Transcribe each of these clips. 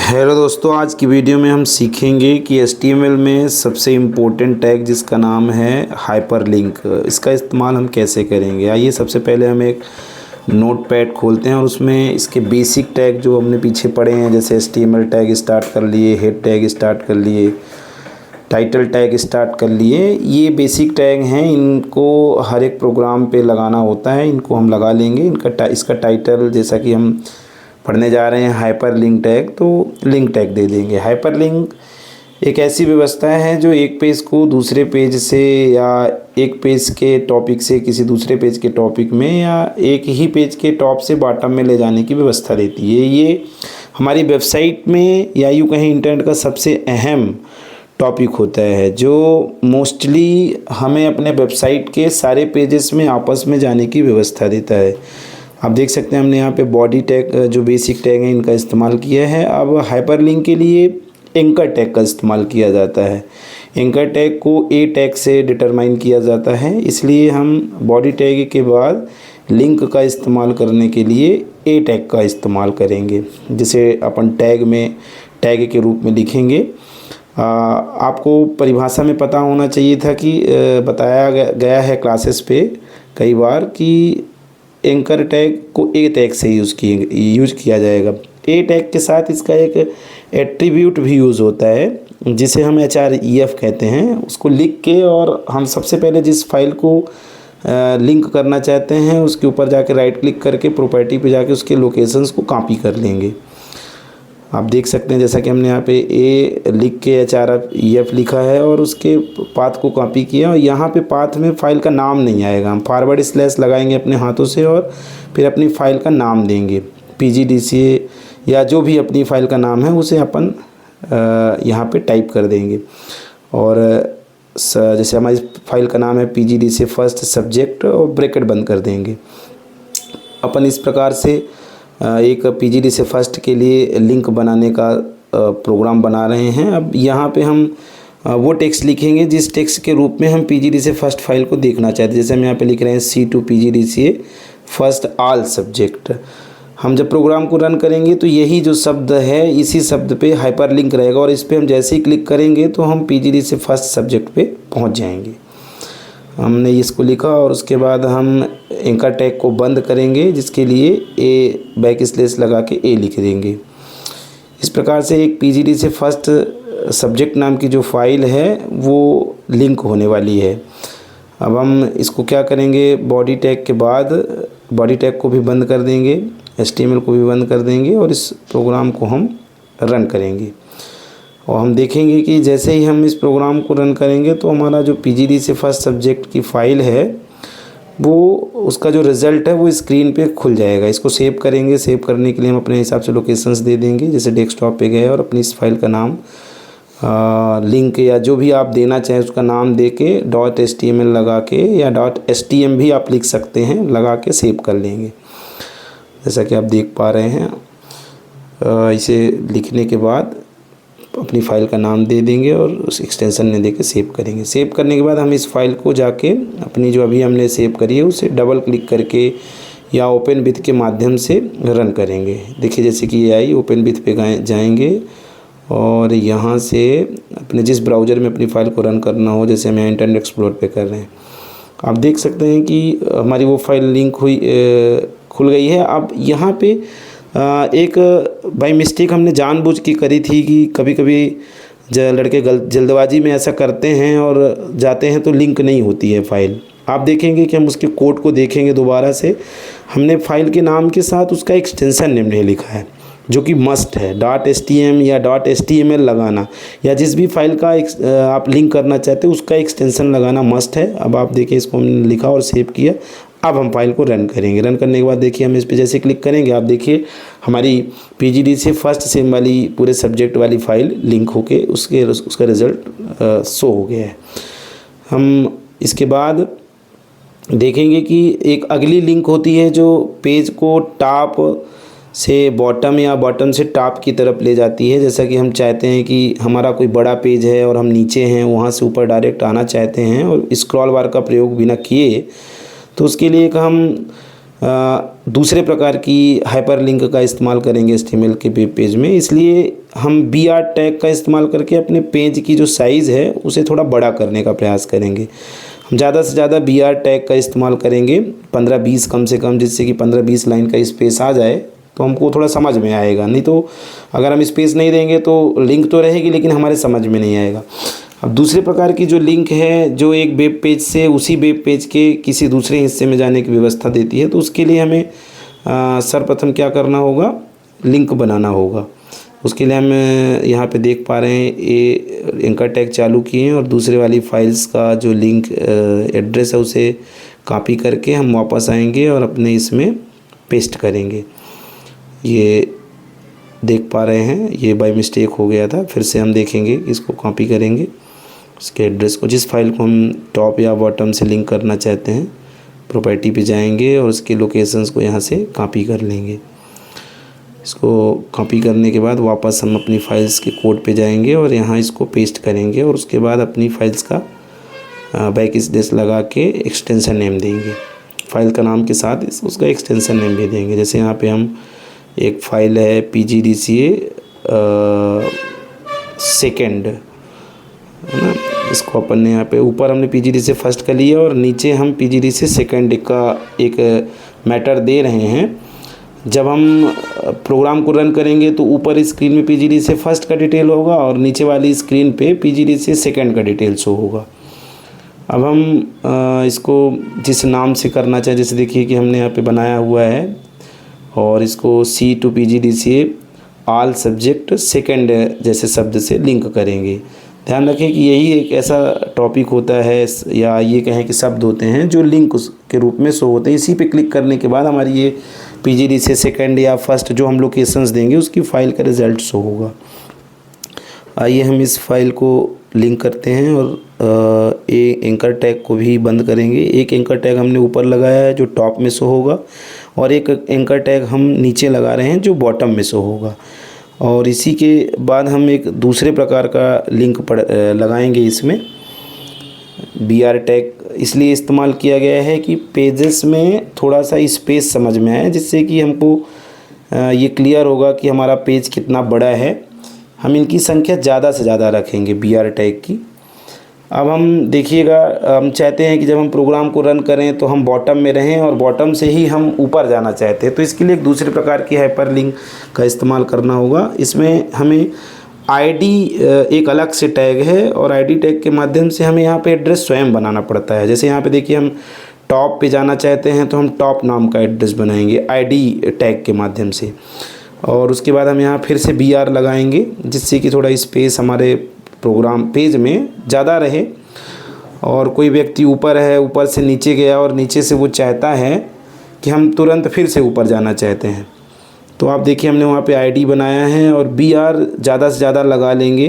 Hello दोस्तों, आज की वीडियो में हम सीखेंगे कि HTML में सबसे इम्पोर्टेंट टैग जिसका नाम है हाइपरलिंक, इसका इस्तेमाल हम कैसे करेंगे। आइए सबसे पहले हम एक नोटपैड खोलते हैं और उसमें इसके बेसिक टैग जो हमने पीछे पढ़े हैं, जैसे HTML टैग स्टार्ट कर लिए, हेड टैग स्टार्ट कर लिए, टाइटल टैग स्टार्ट कर लिए। ये बेसिक टैग हैं, इनको हर एक प्रोग्राम पे लगाना होता है, इनको हम लगा लेंगे। इसका टाइटल जैसा कि हम पढ़ने जा रहे हैं हाइपर लिंक टैग, तो लिंक टैग दे देंगे। हाइपर लिंक एक ऐसी व्यवस्था है जो एक पेज को दूसरे पेज से या एक पेज के टॉपिक से किसी दूसरे पेज के टॉपिक में या एक ही पेज के टॉप से बॉटम में ले जाने की व्यवस्था देती है। ये हमारी वेबसाइट में या यूँ कहीं इंटरनेट का सबसे अहम टॉपिक होता है जो मोस्टली हमें अपने वेबसाइट के सारे पेजेस में आपस में जाने की व्यवस्था देता है। आप देख सकते हैं हमने यहाँ पे बॉडी टैग जो बेसिक टैग है इनका इस्तेमाल किया है। अब हाइपरलिंक के लिए एंकर टैग का इस्तेमाल किया जाता है। एंकर टैग को ए टैग से डिटरमाइन किया जाता है, इसलिए हम बॉडी टैग के बाद लिंक का इस्तेमाल करने के लिए ए टैग का इस्तेमाल करेंगे, जिसे अपन टैग में टैग के रूप में लिखेंगे। आपको परिभाषा में पता होना चाहिए था कि बताया गया है क्लासेस पे कई बार कि एंकर टैग को ए टैग से यूज़ किया जाएगा। ए टैग के साथ इसका एक एट्रीब्यूट भी यूज़ होता है जिसे हम href कहते हैं। उसको लिख के और हम सबसे पहले जिस फाइल को लिंक करना चाहते हैं उसके ऊपर जाके राइट क्लिक करके प्रॉपर्टी पे जाके उसके लोकेशंस को कॉपी कर लेंगे। आप देख सकते हैं जैसा कि हमने यहाँ पे ए लिख के href लिखा है और उसके पाथ को कॉपी किया, और यहाँ पे पाथ में फ़ाइल का नाम नहीं आएगा। हम फॉरवर्ड स्लैश लगाएंगे अपने हाथों से और फिर अपनी फ़ाइल का नाम देंगे, pgdca या जो भी अपनी फ़ाइल का नाम है उसे अपन यहाँ पे टाइप कर देंगे। और जैसे हमारी फ़ाइल का नाम है pgdca फर्स्ट सब्जेक्ट और ब्रैकेट बंद कर देंगे। अपन इस प्रकार से एक pgdca फर्स्ट के लिए लिंक बनाने का प्रोग्राम बना रहे हैं। अब यहाँ पे हम वो टेक्स्ट लिखेंगे जिस टेक्स्ट के रूप में हम pgdca फर्स्ट फाइल को देखना चाहते हैं। जैसे हम यहाँ पे लिख रहे हैं C2 pgdca first all subject. हम जब प्रोग्राम को रन करेंगे तो यही जो शब्द है इसी शब्द पे हाइपरलिंक रहेगा, और इस पर हम जैसे ही क्लिक करेंगे तो हम pgdca फर्स्ट सब्जेक्ट पे पहुँच जाएंगे। हमने इसको लिखा और उसके बाद हम एंकर टैग को बंद करेंगे, जिसके लिए ए बैक स्लैश लगा के ए लिख देंगे। इस प्रकार से एक pgdca फर्स्ट सब्जेक्ट नाम की जो फाइल है वो लिंक होने वाली है। अब हम इसको क्या करेंगे, बॉडी टैग के बाद बॉडी टैग को भी बंद कर देंगे, HTML को भी बंद कर देंगे और इस प्रोग्राम को हम रन करेंगे। और हम देखेंगे कि जैसे ही हम इस प्रोग्राम को रन करेंगे तो हमारा जो pgdca फर्स्ट सब्जेक्ट की फ़ाइल है वो उसका जो रिज़ल्ट है वो स्क्रीन पे खुल जाएगा। इसको सेव करेंगे। सेव करने के लिए हम अपने हिसाब से लोकेशंस दे देंगे, जैसे डेस्कटॉप पे गए और अपनी इस फाइल का नाम लिंक या जो भी आप देना चाहें उसका नाम दे के .html लगा के या .htm भी आप लिख सकते हैं, लगा के सेव कर लेंगे। जैसा कि आप देख पा रहे हैं, इसे लिखने के बाद अपनी फ़ाइल का नाम दे देंगे और उस एक्सटेंशन में देके सेव करेंगे। सेव करने के बाद हम इस फाइल को जाके अपनी जो अभी हमने सेव करी है उसे डबल क्लिक करके या ओपन विथ के माध्यम से रन करेंगे। देखिए जैसे कि ये आई, ओपन विथ पे जाएंगे और यहाँ से अपने जिस ब्राउज़र में अपनी फ़ाइल को रन करना हो, जैसे हम यहाँ इंटरनेट एक्सप्लोर पे कर रहे हैं, आप देख सकते हैं कि हमारी वो फाइल लिंक हुई खुल गई है। अब यहाँ पे एक बाई मिस्टेक हमने जानबूझ के करी थी कि कभी कभी लड़के जल्दबाजी में ऐसा करते हैं और जाते हैं तो लिंक नहीं होती है फ़ाइल। आप देखेंगे कि हम उसके कोड को देखेंगे दोबारा से, हमने फ़ाइल के नाम के साथ उसका एक्सटेंशन नेम नहीं लिखा है, जो कि मस्ट है। .htm या .html लगाना या जिस भी फाइल का आप लिंक करना चाहते हैं उसका एक्सटेंशन लगाना मस्ट है। अब आप देखिए इसको हमने लिखा और सेव किया। अब हम फाइल को रन करेंगे। रन करने के बाद देखिए हम इस पे जैसे क्लिक करेंगे, आप देखिए हमारी pgdca फर्स्ट सेम वाली पूरे सब्जेक्ट वाली फ़ाइल लिंक होके उसका रिज़ल्ट शो हो गया है। हम इसके बाद देखेंगे कि एक अगली लिंक होती है जो पेज को टॉप से बॉटम या बॉटम से टॉप की तरफ ले जाती है। जैसा कि हम चाहते हैं कि हमारा कोई बड़ा पेज है और हम नीचे हैं, वहाँ से ऊपर डायरेक्ट आना चाहते हैं और स्क्रॉल बार का प्रयोग बिना किए, तो उसके लिए एक हम दूसरे प्रकार की हाइपरलिंक का इस्तेमाल करेंगे HTML के पेज में। इसलिए हम BR टैग का इस्तेमाल करके अपने पेज की जो साइज़ है उसे थोड़ा बड़ा करने का प्रयास करेंगे। हम ज़्यादा से ज़्यादा BR टैग का इस्तेमाल करेंगे 15-20 कम से कम, जिससे कि 15-20 लाइन का स्पेस आ जाए तो हमको थोड़ा समझ में आएगा। नहीं तो अगर हम स्पेस नहीं देंगे तो लिंक तो रहेगी लेकिन हमारे समझ में नहीं आएगा। अब दूसरे प्रकार की जो लिंक है जो एक वेब पेज से उसी वेब पेज के किसी दूसरे हिस्से में जाने की व्यवस्था देती है, तो उसके लिए हमें सर्वप्रथम क्या करना होगा, लिंक बनाना होगा। उसके लिए हम यहाँ पे देख पा रहे हैं ये एंकर टैग चालू किए हैं और दूसरे वाली फाइल्स का जो लिंक एड्रेस है उसे कॉपी करके हम वापस आएंगे और अपने इसमें पेस्ट करेंगे। ये देख पा रहे हैं ये बाय मिस्टेक हो गया था, फिर से हम देखेंगे, इसको कॉपी करेंगे इसके एड्रेस को, जिस फाइल को हम टॉप या बॉटम से लिंक करना चाहते हैं प्रॉपर्टी पे जाएंगे और उसके लोकेशंस को यहाँ से कॉपी कर लेंगे। इसको कॉपी करने के बाद वापस हम अपनी फाइल्स के कोड पे जाएंगे और यहाँ इसको पेस्ट करेंगे और उसके बाद अपनी फाइल्स का बैक स्लैश लगा के एक्सटेंशन नेम देंगे। फाइल का नाम के साथ उसका एक्सटेंशन नेम भी देंगे। जैसे यहाँ पे हम एक फ़ाइल है PGDCA सेकेंड, है ना, इसको अपन ने यहाँ पे ऊपर हमने PGDCA फर्स्ट का लिया और नीचे हम PGDCA सेकेंड का एक मैटर दे रहे हैं। जब हम प्रोग्राम को रन करेंगे तो ऊपर स्क्रीन में PGDCA फर्स्ट का डिटेल होगा और नीचे वाली स्क्रीन पे PGDCA सेकेंड का डिटेल शो होगा। अब हम इसको जिस नाम से करना चाहें, जैसे देखिए कि हमने यहाँ पे बनाया हुआ है और इसको C to PGDCA all subject second जैसे शब्द से लिंक करेंगे। ध्यान रखें कि यही एक ऐसा टॉपिक होता है या ये कहें कि शब्द होते हैं जो लिंक के रूप में शो होते हैं। इसी पे क्लिक करने के बाद हमारी ये PGDCA सेकेंड या फर्स्ट जो हम लोकेशंस देंगे उसकी फ़ाइल का रिज़ल्ट शो होगा। आइए हम इस फाइल को लिंक करते हैं और एंकर टैग को भी बंद करेंगे। एक एंकर टैग हमने ऊपर लगाया है जो टॉप में शो होगा और एक एंकर टैग हम नीचे लगा रहे हैं जो बॉटम में शो होगा। और इसी के बाद हम एक दूसरे प्रकार का लिंक लगाएंगे। इसमें BR टैग इसलिए इस्तेमाल किया गया है कि पेजेस में थोड़ा सा स्पेस समझ में आए, जिससे कि हमको ये क्लियर होगा कि हमारा पेज कितना बड़ा है। हम इनकी संख्या ज़्यादा से ज़्यादा रखेंगे BR टैग की। अब हम देखिएगा, हम चाहते हैं कि जब हम प्रोग्राम को रन करें तो हम बॉटम में रहें और बॉटम से ही हम ऊपर जाना चाहते हैं, तो इसके लिए एक दूसरे प्रकार की हाइपरलिंक का इस्तेमाल करना होगा। इसमें हमें ID एक अलग से टैग है और ID टैग के माध्यम से हमें यहाँ पे एड्रेस स्वयं बनाना पड़ता है। जैसे यहाँ पे देखिए हम टॉप पे जाना चाहते हैं तो हम टॉप नाम का एड्रेस बनाएंगे ID टैग के माध्यम से और उसके बाद हम यहाँ फिर से BR लगाएंगे, जिससे कि थोड़ा स्पेस हमारे प्रोग्राम पेज में ज़्यादा रहे। और कोई व्यक्ति ऊपर है, ऊपर से नीचे गया और नीचे से वो चाहता है कि हम तुरंत फिर से ऊपर जाना चाहते हैं, तो आप देखिए हमने वहाँ पे ID बनाया है और BR ज़्यादा से ज़्यादा लगा लेंगे।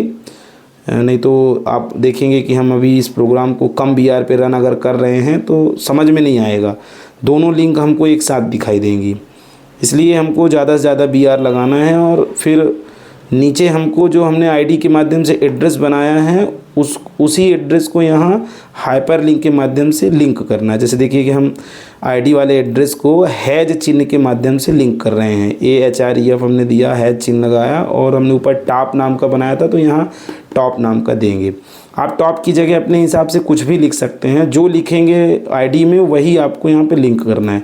नहीं तो आप देखेंगे कि हम अभी इस प्रोग्राम को कम BR पे रन अगर कर रहे हैं तो समझ में नहीं आएगा, दोनों लिंक हमको एक साथ दिखाई देंगी। इसलिए हमको ज़्यादा से ज़्यादा BR लगाना है और फिर नीचे हमको जो हमने ID के माध्यम से एड्रेस बनाया है उसी एड्रेस को यहाँ हाइपरलिंक के माध्यम से लिंक करना है। जैसे देखिए कि हम ID वाले एड्रेस को हैज चिन्ह के माध्यम से लिंक कर रहे हैं। AHREF हमने दिया, हैज चिन्ह लगाया और हमने ऊपर टॉप नाम का बनाया था तो यहाँ टॉप नाम का देंगे। आप टॉप की जगह अपने हिसाब से कुछ भी लिख सकते हैं, जो लिखेंगे ID में वही आपको यहाँ पे लिंक करना है।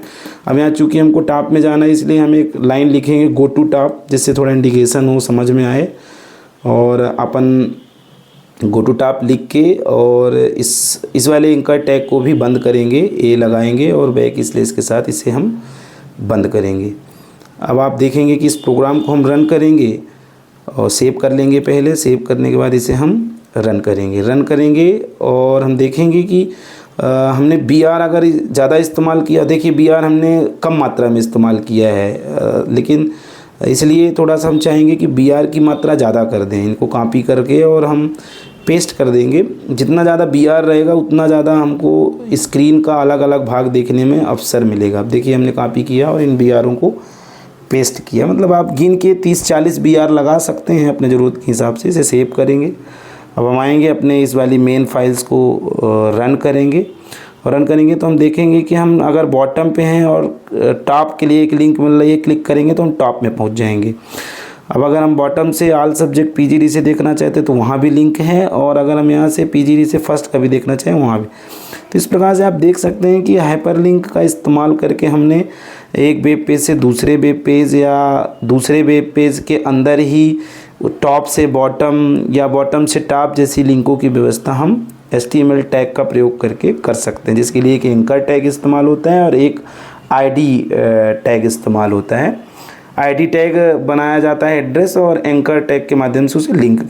अब यहाँ चूँकि हमको टॉप में जाना है इसलिए हम एक लाइन लिखेंगे गो टू टॉप, जिससे थोड़ा इंडिकेशन हो, समझ में आए। और अपन गो टू टॉप लिख के और इस वाले एंकर टैग को भी बंद करेंगे, A लगाएंगे और बैक स्लैश के साथ इसे हम बंद करेंगे। अब आप देखेंगे कि इस प्रोग्राम को हम रन करेंगे और सेव कर लेंगे। पहले सेव करने के बाद इसे हम रन करेंगे और हम देखेंगे कि हमने BR अगर ज़्यादा इस्तेमाल किया, देखिए BR हमने कम मात्रा में इस्तेमाल किया है, लेकिन इसलिए थोड़ा सा हम चाहेंगे कि BR की मात्रा ज़्यादा कर दें। इनको कॉपी करके और हम पेस्ट कर देंगे। जितना ज़्यादा BR रहेगा उतना ज़्यादा हमको स्क्रीन का अलग अलग भाग देखने में अवसर मिलेगा। अब देखिए हमने कॉपी किया और इन BRों को पेस्ट किया, मतलब आप गिन के 30-40 BR लगा सकते हैं अपने ज़रूरत के हिसाब से। इसे सेव करेंगे। अब हम आएंगे अपने इस वाली मेन फाइल्स को रन करेंगे और रन करेंगे तो हम देखेंगे कि हम अगर बॉटम पे हैं और टॉप के लिए एक लिंक मिल रही है, क्लिक करेंगे तो हम टॉप में पहुंच जाएंगे। अब अगर हम बॉटम से ऑल सब्जेक्ट पीजीडी से देखना चाहते हैं तो वहाँ भी लिंक है, और अगर हम यहाँ से पीजीडी से फर्स्ट का भी देखना चाहें वहाँ भी। तो इस प्रकार से आप देख सकते हैं कि हाइपरलिंक का इस्तेमाल करके हमने एक वेब पेज से दूसरे वेब पेज या दूसरे वेब पेज के अंदर ही टॉप से बॉटम या बॉटम से टॉप जैसी लिंकों की व्यवस्था हम HTML टैग का प्रयोग करके कर सकते हैं, जिसके लिए एक एंकर टैग इस्तेमाल होता है और एक ID टैग इस्तेमाल होता है। ID टैग बनाया जाता है एड्रेस और एंकर टैग के माध्यम से उसे लिंक